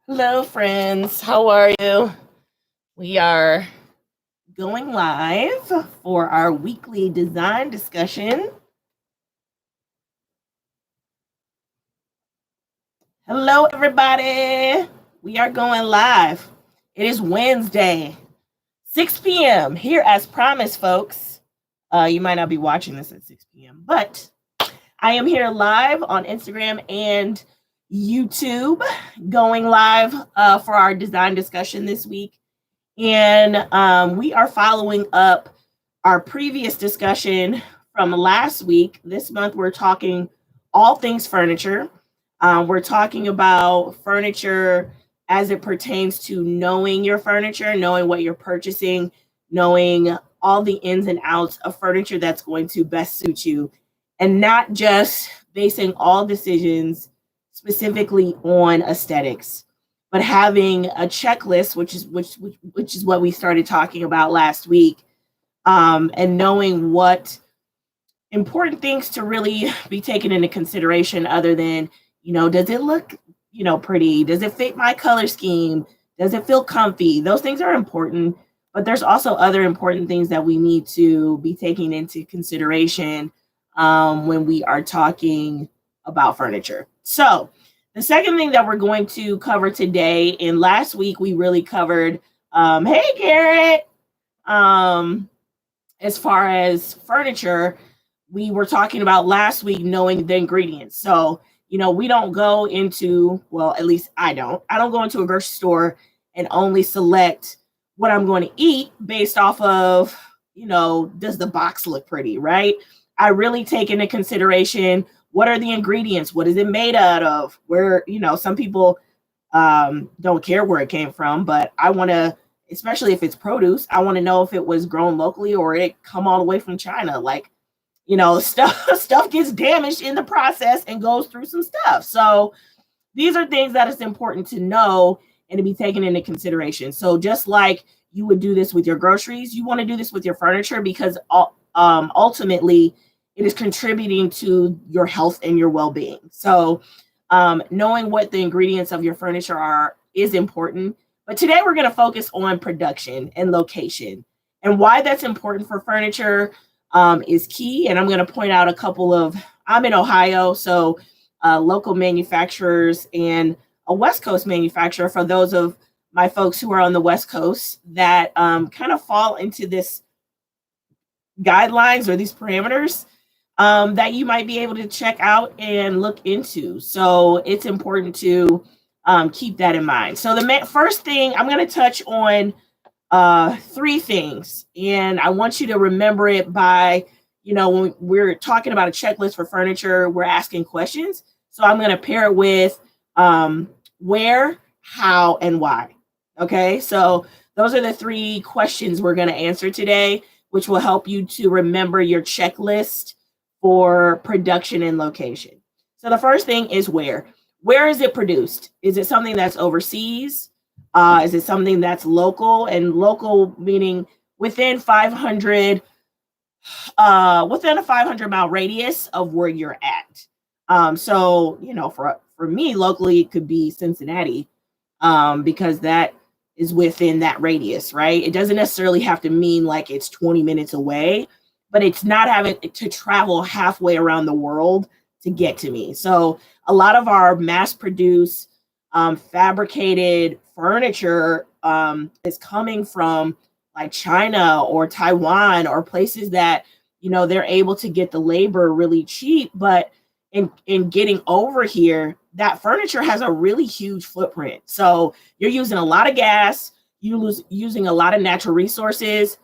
Hello, friends. How are you? We are going live for our weekly design discussion. Hello, everybody. We are going live. It is Wednesday, 6 p.m. here as promised, folks. You might not be watching this at 6 p.m., but I am here live on Instagram and YouTube, going live for our design discussion this week. And we are following up our previous discussion from last week. This month, we're talking all things furniture. We're talking about furniture as it pertains to knowing your furniture, knowing what you're purchasing, knowing all the ins and outs of furniture that's going to best suit you, and not just basing all decisions specifically on aesthetics, but having a checklist, which is what we started talking about last week, and knowing what important things to really be taken into consideration, other than, does it look, pretty? Does it fit my color scheme? Does it feel comfy? Those things are important, but there's also other important things that we need to be taking into consideration when we are talking about furniture. So, the second thing that we're going to cover today, and last week we really covered, hey Garrett, um, as far as furniture, we were talking about last week knowing the ingredients. So, we don't go into, well, at least I don't go into a grocery store and only select what I'm going to eat based off of, does the box look pretty, right? I really take into consideration, what are the ingredients? What is it made out of? Where, some people don't care where it came from, but I want to, especially if it's produce, I want to know if it was grown locally or it come all the way from China. Like, stuff gets damaged in the process and goes through some stuff. So these are things that it's important to know and to be taken into consideration. So just like you would do this with your groceries, you want to do this with your furniture, because ultimately it is contributing to your health and your well-being. So knowing what the ingredients of your furniture are is important. But today we're going to focus on production and location, and why that's important for furniture is key. And I'm going to point out a couple of, I'm in Ohio, so local manufacturers and a West Coast manufacturer, for those of my folks who are on the West Coast that kind of fall into this guidelines or these parameters that you might be able to check out and look into. So it's important to keep that in mind. So the first thing I'm going to touch on three things, and I want you to remember it by, when we're talking about a checklist for furniture, we're asking questions. So I'm going to pair it with where, how, and why. Okay, so those are the three questions we're going to answer today, which will help you to remember your checklist for production and location. So the first thing is where. Where is it produced? Is it something that's overseas? Is it something that's local? And local meaning within 500, within a 500-mile radius of where you're at. So for me, locally it could be Cincinnati, because that is within that radius, right? It doesn't necessarily have to mean like it's 20 minutes away, but it's not having to travel halfway around the world to get to me. So a lot of our mass produced fabricated furniture is coming from like China or Taiwan, or places that, they're able to get the labor really cheap, but in getting over here, that furniture has a really huge footprint. So you're using a lot of gas, using a lot of natural resources,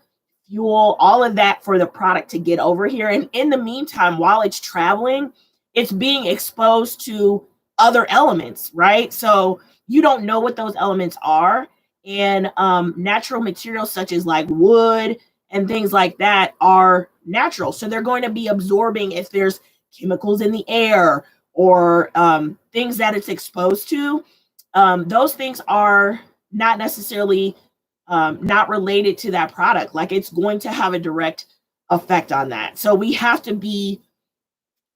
fuel, all of that for the product to get over here. And in the meantime, while it's traveling, it's being exposed to other elements, right? So you don't know what those elements are. And natural materials such as like wood and things like that are natural. So they're going to be absorbing if there's chemicals in the air or things that it's exposed to. Those things are not necessarily not related to that product. Like, it's going to have a direct effect on that. So we have to be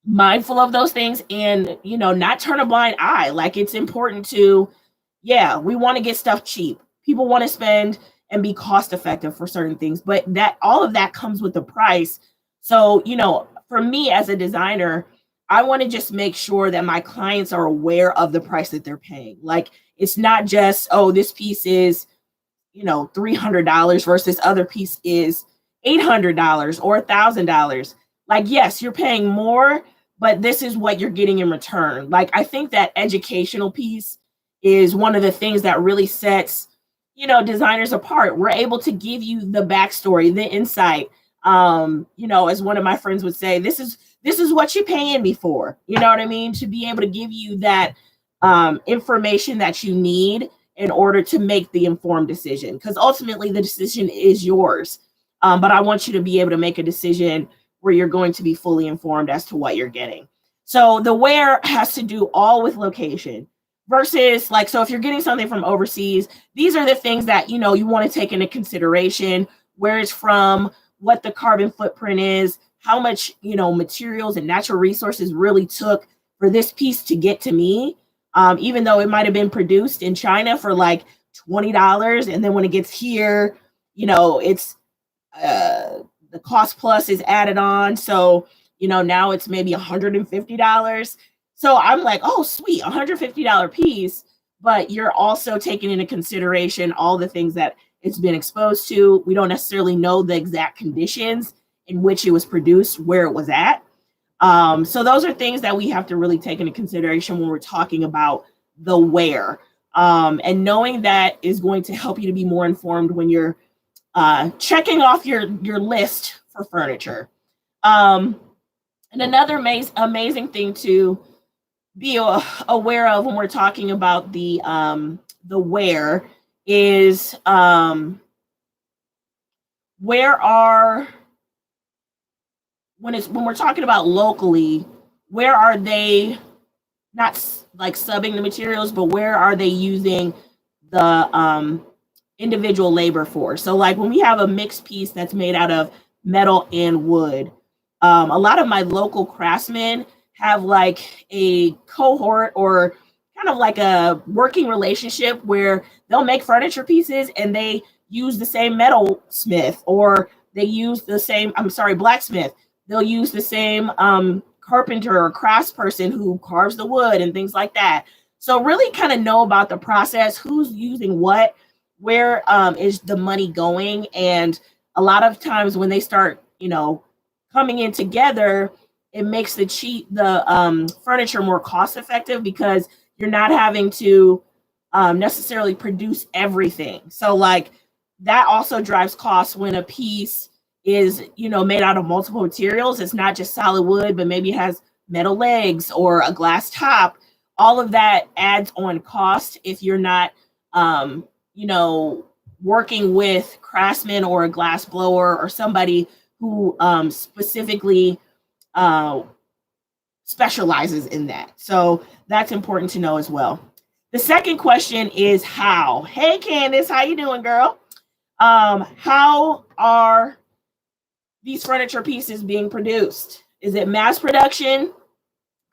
mindful of those things and, not turn a blind eye. Like, it's important to, yeah, we want to get stuff cheap. People want to spend and be cost effective for certain things, but that all of that comes with the price. So, for me as a designer, I want to just make sure that my clients are aware of the price that they're paying. Like, it's not just, oh, this piece is, $300 versus other piece is $800 or $1,000. Like, yes, you're paying more, but this is what you're getting in return. Like, I think that educational piece is one of the things that really sets, designers apart. We're able to give you the backstory, the insight. As one of my friends would say, this is what you're paying me for. You know what I mean? To be able to give you that information that you need in order to make the informed decision, because ultimately the decision is yours. But I want you to be able to make a decision where you're going to be fully informed as to what you're getting. So the where has to do all with location versus so if you're getting something from overseas, these are the things that, you want to take into consideration: where it's from, what the carbon footprint is, how much, materials and natural resources really took for this piece to get to me. Even though it might have been produced in China for like $20. And then when it gets here, it's the cost plus is added on. So, now it's maybe $150. So I'm like, oh, sweet, $150 piece. But you're also taking into consideration all the things that it's been exposed to. We don't necessarily know the exact conditions in which it was produced, where it was at. So those are things that we have to really take into consideration when we're talking about the where. And knowing that is going to help you to be more informed when you're checking off your list for furniture. And another amazing thing to be aware of when we're talking about the where is when we're talking about locally, where are they not like subbing the materials, but where are they using the individual labor for? So like when we have a mixed piece that's made out of metal and wood, a lot of my local craftsmen have like a cohort or kind of like a working relationship where they'll make furniture pieces and they use the same metal smith, or they use the same, blacksmith. They'll use the same carpenter or craftsperson who carves the wood and things like that. So really kind of know about the process, who's using what, where is the money going. And a lot of times when they start, coming in together, it makes the furniture more cost effective because you're not having to necessarily produce everything. So like that also drives costs when a piece is, made out of multiple materials. It's not just solid wood, but maybe it has metal legs or a glass top. All of that adds on cost if you're not, working with craftsmen or a glass blower or somebody who specifically specializes in that. So that's important to know as well. The second question is how. Hey, Candace, how you doing, girl? How are these furniture pieces being produced? Is it mass production?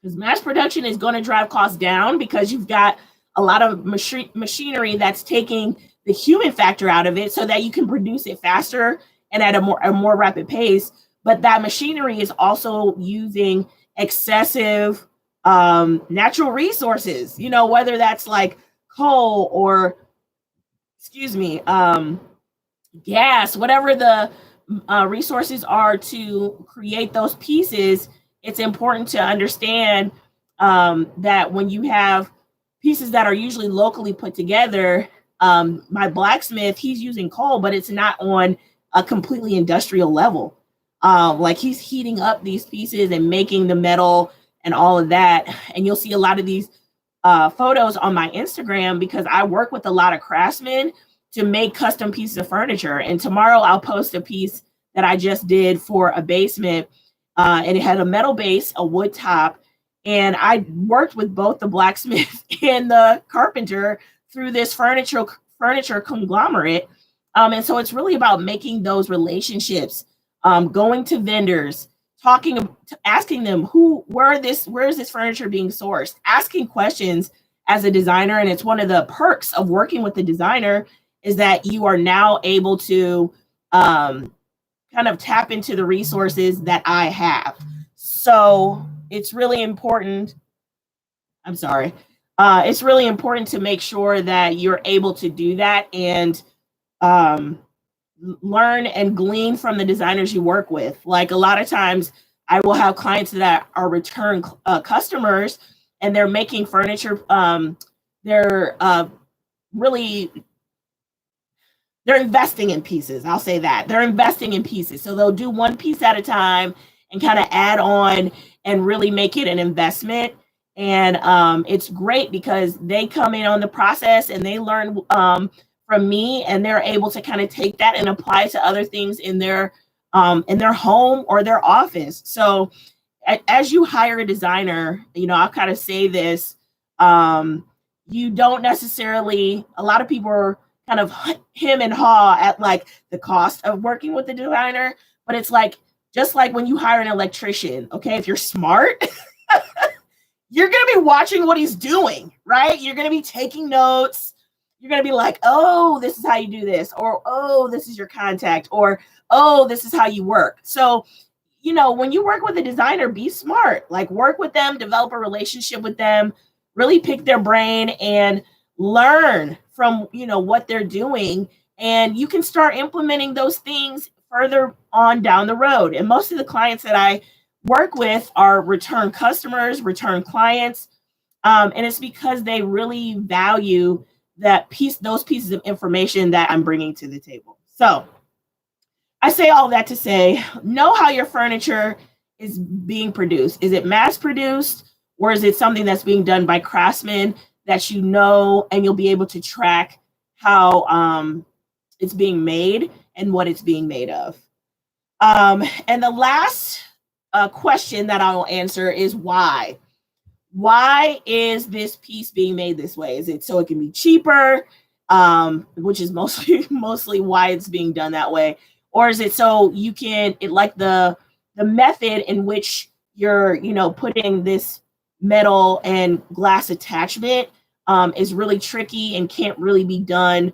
Because mass production is going to drive costs down because you've got a lot of machinery that's taking the human factor out of it so that you can produce it faster and at a more rapid pace. But that machinery is also using excessive natural resources, whether that's like coal or, gas, whatever the resources are to create those pieces. It's important to understand that when you have pieces that are usually locally put together, my blacksmith, he's using coal, but it's not on a completely industrial level. Like he's heating up these pieces and making the metal and all of that. And you'll see a lot of these photos on my Instagram because I work with a lot of craftsmen to make custom pieces of furniture. And tomorrow I'll post a piece that I just did for a basement, and it had a metal base, a wood top. And I worked with both the blacksmith and the carpenter through this furniture conglomerate. And so it's really about making those relationships, going to vendors, asking them where is this furniture being sourced, asking questions as a designer. And it's one of the perks of working with the designer is that you are now able to kind of tap into the resources that I have. So it's really important. I'm sorry. It's really important to make sure that you're able to do that and learn and glean from the designers you work with. Like a lot of times I will have clients that are return customers and they're making furniture. They're investing in pieces. I'll say that. They're investing in pieces. So they'll do one piece at a time and kind of add on and really make it an investment. And it's great because they come in on the process and they learn from me, and they're able to kind of take that and apply to other things in their home or their office. So as you hire a designer, I'll kind of say this, you don't necessarily, a lot of people are kind of hem and haw at like the cost of working with the designer, but it's like, just like when you hire an electrician, okay, if you're smart, you're going to be watching what he's doing, right? You're going to be taking notes. You're going to be like, oh, this is how you do this, or, oh, this is your contact, or, oh, this is how you work. So, when you work with a designer, be smart, like work with them, develop a relationship with them, really pick their brain and learn from, what they're doing. And you can start implementing those things further on down the road. And most of the clients that I work with are return customers, return clients. And it's because they really value those pieces of information that I'm bringing to the table. So I say all that to say, know how your furniture is being produced. Is it mass produced, or is it something that's being done by craftsmen that and you'll be able to track how it's being made and what it's being made of. And the last question that I will answer is why. Why is this piece being made this way? Is it so it can be cheaper, which is mostly why it's being done that way, or is it so you can like the method in which you're putting this metal and glass attachment is really tricky and can't really be done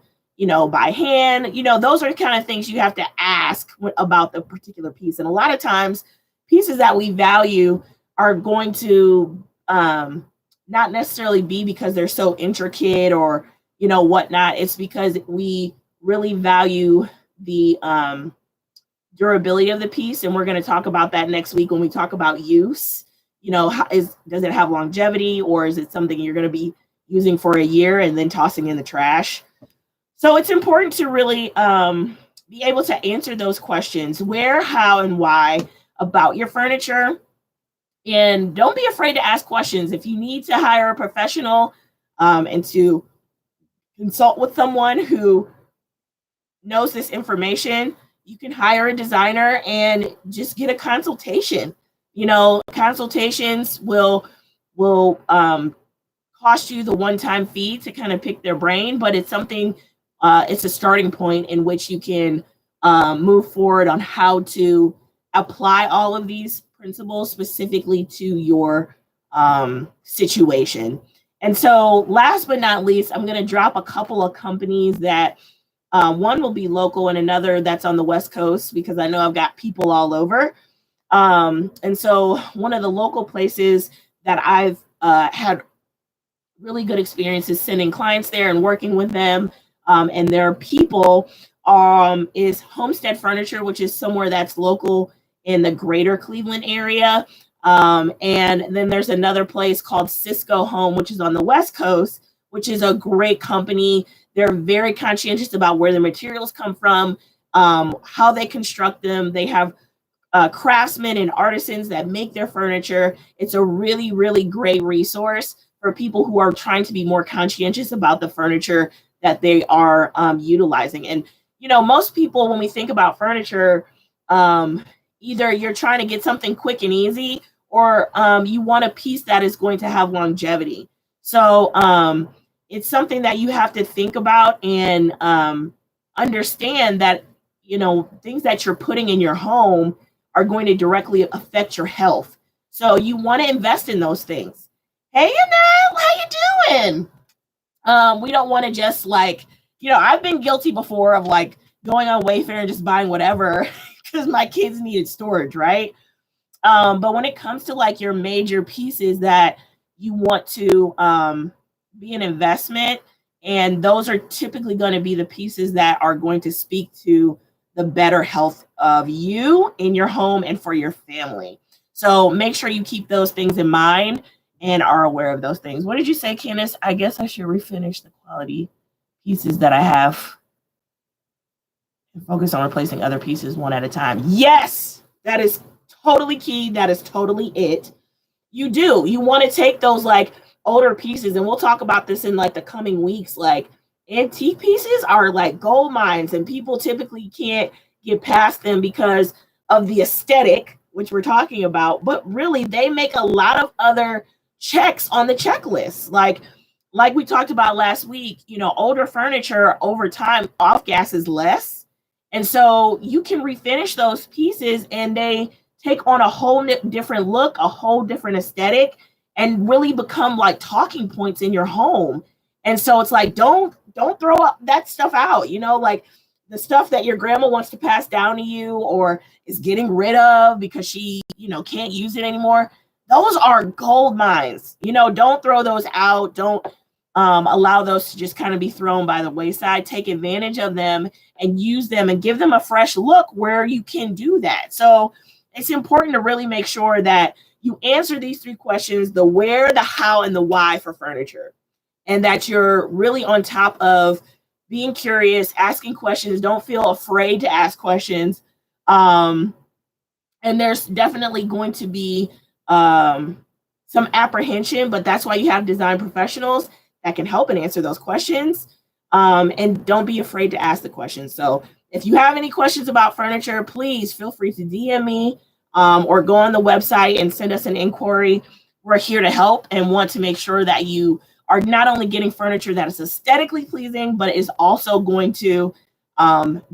by hand. Those are the kind of things you have to ask about the particular piece. And a lot of times pieces that we value are going to not necessarily be because they're so intricate or whatnot. It's because we really value the durability of the piece, and we're going to talk about that next week when we talk about use. Does it have longevity, or is it something you're going to be using for a year and then tossing in the trash? So it's important to really be able to answer those questions: where, how, and why about your furniture. And don't be afraid to ask questions. If you need to hire a professional and to consult with someone who knows this information, you can hire a designer and just get a consultation. Consultations will cost you the one-time fee to kind of pick their brain, but it's something, it's a starting point in which you can move forward on how to apply all of these principles specifically to your situation. And so last but not least, I'm going to drop a couple of companies that one will be local and another that's on the West Coast, because I know I've got people all over. And so one of the local places that I've had really good experiences sending clients there and working with them and their people is Homestead Furniture, which is somewhere that's local in the greater Cleveland area. And then there's another place called Cisco Home, which is on the West Coast, which is a great company. They're very conscientious about where the materials come from, how they construct them. They have craftsmen and artisans that make their furniture. It's a really, really great resource for people who are trying to be more conscientious about the furniture that they are utilizing. And, most people, when we think about furniture, either you're trying to get something quick and easy, or you want a piece that is going to have longevity. So it's something that you have to think about and understand that, things that you're putting in your home are going to directly affect your health. So you want to invest in those things. Hey, Annette, how you doing? We don't want to just like, I've been guilty before of like going on Wayfair and just buying whatever because my kids needed storage, right? But when it comes to like your major pieces that you want to be an investment, and those are typically going to be the pieces that are going to speak to the better health of you in your home and for your family. So make sure you keep those things in mind and are aware of those things. What did you say, Candace? I guess I should refinish the quality pieces that I have and focus on replacing other pieces one at a time. Yes, that is totally key. That is totally it. You do. You want to take those like older pieces, and we'll talk about this in like the coming weeks. Like antique pieces are like gold mines, and people typically can't get past them because of the aesthetic, which we're talking about. But really, they make a lot of other checks on the checklist. Like we talked about last week, older furniture over time off gases less. And so you can refinish those pieces and they take on a whole different look, a whole different aesthetic, and really become like talking points in your home. And so it's like, don't throw up that stuff out, like the stuff that your grandma wants to pass down to you or is getting rid of because she, can't use it anymore. Those are gold mines. Don't throw those out. Don't allow those to just kind of be thrown by the wayside. Take advantage of them and use them and give them a fresh look where you can do that. So it's important to really make sure that you answer these 3 questions: the where, the how, and the why for furniture. And that you're really on top of being curious, asking questions. Don't feel afraid to ask questions. And there's definitely going to be some apprehension, but that's why you have design professionals that can help and answer those questions. And don't be afraid to ask the questions. So if you have any questions about furniture, please feel free to DM me or go on the website and send us an inquiry. We're here to help and want to make sure that you are not only getting furniture that is aesthetically pleasing, but is also going to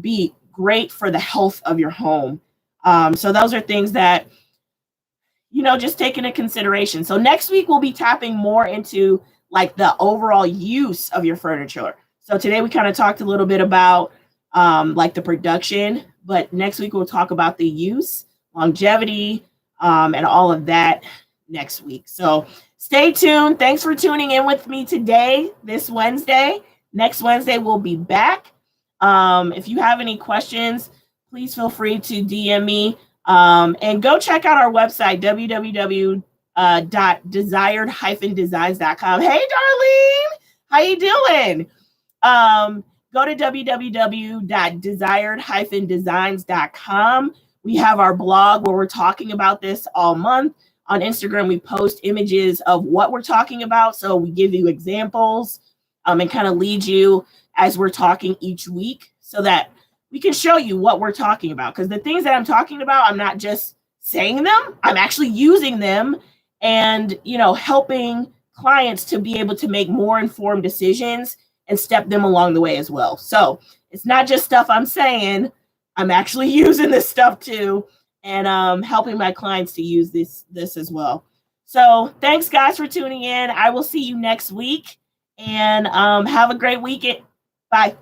be great for the health of your home. So those are things that, just take into consideration. So next week, we'll be tapping more into like the overall use of your furniture. So today we kind of talked a little bit about like the production, but next week we'll talk about the use, longevity, and all of that next week. So stay tuned. Thanks for tuning in with me today, this Wednesday. Next Wednesday, we'll be back. If you have any questions, please feel free to DM me and go check out our website, www.desired-designs.com. Hey, Darlene, how you doing? Go to www.desired-designs.com. We have our blog where we're talking about this all month. On Instagram, we post images of what we're talking about. So we give you examples and kind of lead you as we're talking each week so that we can show you what we're talking about. Because the things that I'm talking about, I'm not just saying them, I'm actually using them and, helping clients to be able to make more informed decisions and step them along the way as well. So it's not just stuff I'm saying, I'm actually using this stuff too, and helping my clients to use this as well. So thanks guys for tuning in. I will see you next week, and have a great weekend. Bye.